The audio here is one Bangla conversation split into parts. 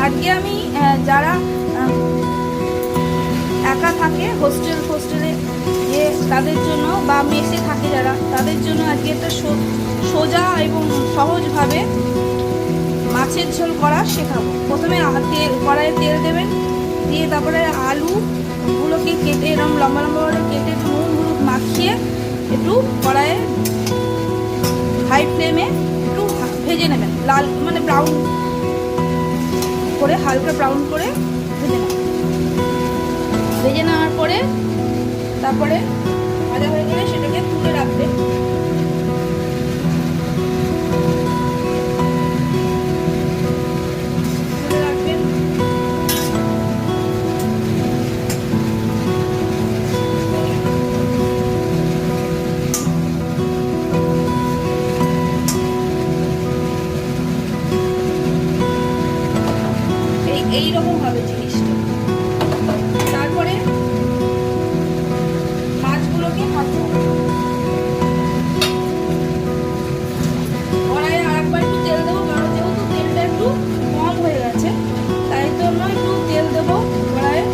আজকে আমি যারা একা থাকে হোস্টেলে যে তাদের জন্য বা মেসে থাকে যারা তাদের জন্য আজকে একটা সোজা এবং সহজভাবে মাছের ঝোল করা শেখাবো। প্রথমে কড়াইয়ে তেল দেবেন, দিয়ে তারপরে আলুগুলোকে কেটে এরকম লম্বা লম্বা করে কেটে নুন হলুদ মাখিয়ে একটু কড়াইয়ে হাই ফ্লেমে একটু ভেজে নেবেন, লাল মানে ব্রাউন করে, হালকা ব্রাউন করে ভেজে নেওয়ার পরে তারপরে ভাজা হয়ে গেলে সেটাকে তুলে রাখবেন। এইরকম হবে জিনিসটা। তারপরে মাছগুলোকে ভাজতে হবে। কড়াইয়ে আরেকবার একটু তেল দেবো, কারণ যেহেতু তেলটা একটু কম হয়ে গেছে তাই জন্য একটু তেল দেবো কড়াইয়ে।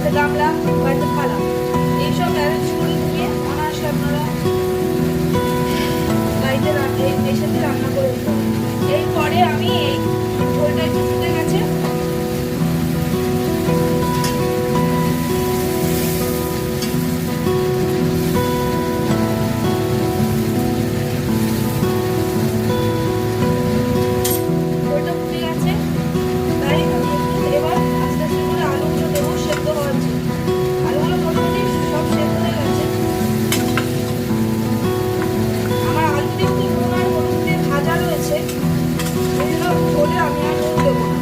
একটা গামলা বা একটা থালা, এইসব অ্যারেঞ্জ করে দিয়ে অনায়াসে আপনারা বাড়িতে এসে রান্না করে দিতে হবে। এরপরে আমি এই ঝোলটা একটু ফুটে গেছে, ঝোলটা ফুটে গেছে, তাই এবার আস্তে আস্তে করে আলুগুলো দেবো সেদ্ধ হওয়ার জন্য। আলুগুলো মোটামুটি সব সেদ্ধ হয়ে গেছে। আমার আলু যেহেতু নুন আর হলুদ দিয়ে ভাজা রয়েছে, এই জন্য ঝোলে আমি আর নুন দেবো না।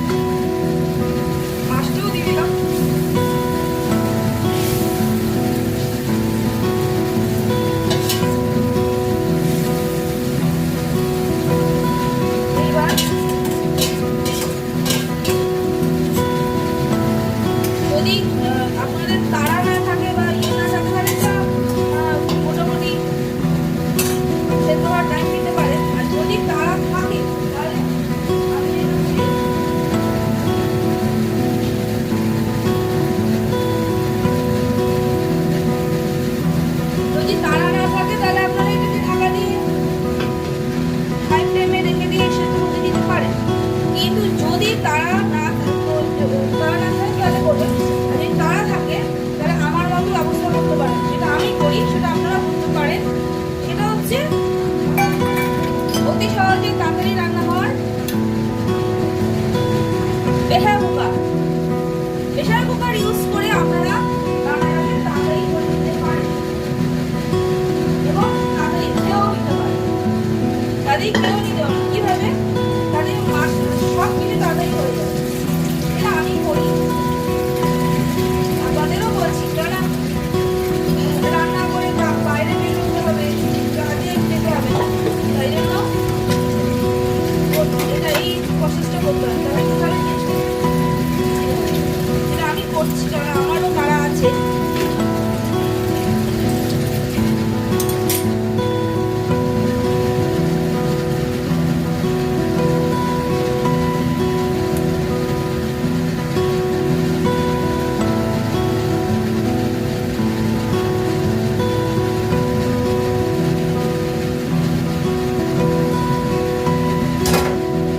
মাছটাও দিয়ে দিলাম। এইবার যদি আপনাদের তাড়া না থাকে বা ইয়ে না থাকে তাহলে এটা মোটামুটি সেদ্ধ হওয়ার টাইম দিতে পারেন। আর যদি তাড়া থাকে তাহলে আপনি যদি তাড়া না থাকে তাহলে আপনারা এটাকে ঢাকা দিয়ে হাই ফ্লেমে রেখে দিয়ে সেদ্ধ হতে দিতে পারেন। কিন্তু যদি তাড়া না থাকে তাহলে করবেন, আর যদি তাড়া থাকে তাহলে আমার মতো ব্যবস্থা করতে পারেন, যেটা আমি করি সেটা আপনারা করতে পারেন। সেটা হচ্ছে অতি সহজে তাড়াতাড়ি রান্না হওয়ার pressure cooker. Pressure cooker use করে আপনারা রান্নাটাকে তাড়াতাড়ি করে নিতে পারেন এবং তাড়াতাড়ি খেয়েও নিতে পারেন। তাড়াতাড়ি খেয়েও নিতে পারেন কিভাবে? তাহলে মাছ সব কিছু তাড়াতাড়ি হয়ে যাবে। এটা আমি করি, আপনাদেরও বলছি, কেননা রান্না করে বাইরে বেরোতে হবে, কাজে যেতে হবে, তাই জন্য এটা এই প্রসেসটা করতে হবে। তাহলে এটা আমি করছি, কারণ আমারও তারা আছে।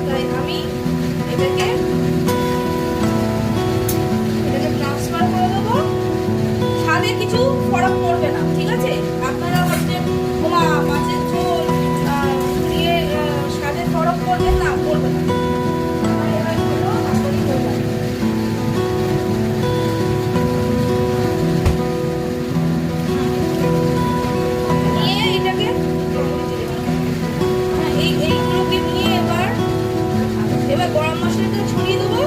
তাই আমি এটাকে ট্রান্সফার করে দেবো। স্বাদে কিছু ফরক পড়বে না, ঠিক আছে? আপনারা ভাবছেন ওমা মাছের ঝোল দিয়ে স্বাদে ফরক পড়বে না, পড়বে না। আমার এবার হলো তাড়াতাড়ি হয়ে যাবে। নিয়ে এটাকে এইগুলোকে নিয়ে এবার গরম মশলাটা ছড়িয়ে দেবো।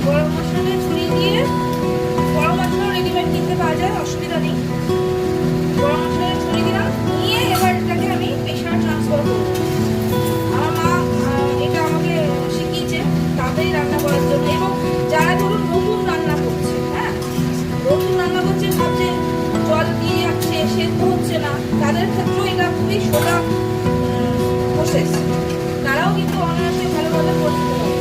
গরম মশলাটা ছড়িয়ে দিয়ে, গরম মশলা রেডিমেড কিনতে পাওয়া যায়, অসুবিধা নেই। গরম মশলাটা ছড়িয়ে দিলাম, নিয়ে এবার এটাকে আমি প্রেসারে ট্রান্সফার করবো। আমার মা এটা আমাকে শিখিয়েছে তাড়াতাড়ি রান্না করার জন্য। এবং যারা ধরুন নতুন রান্না করছে, হ্যাঁ নতুন রান্না করছে, ভাবছে জল দিয়ে যাচ্ছে সেদ্ধ হচ্ছে না, তাদের ক্ষেত্রেও এটা খুবই সোজা প্রসেস। তারাও কিন্তু অনায়াসে ভালোভাবে করতে পারে।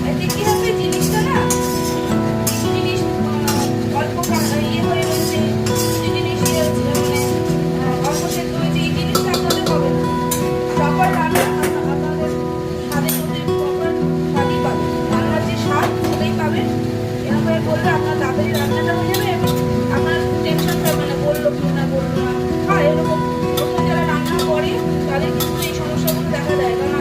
এতে কি হবে, জিনিসটা না কিছু জিনিস অল্প ইয়ে হয়ে রয়েছে, কিছু জিনিস মানে অল্প সেদ্ধ হয়েছে, এই জিনিসটা আপনাদের হবে না। প্রপার রান্না আপনাদের স্বাদের মধ্যে প্রপার স্বাদই পাবেন, রান্নার যে স্বাদ সেটাই পাবেন। এরকমভাবে করলে আপনার তাড়াতাড়ি রান্নাটা হয়ে যাবে এবং আপনার টেনশন থাকবে না বললো কি না বললো না। আর এরকম নতুন যারা রান্না করে তাদের কিন্তু এই সমস্যাগুলো দেখা যায়, কারণ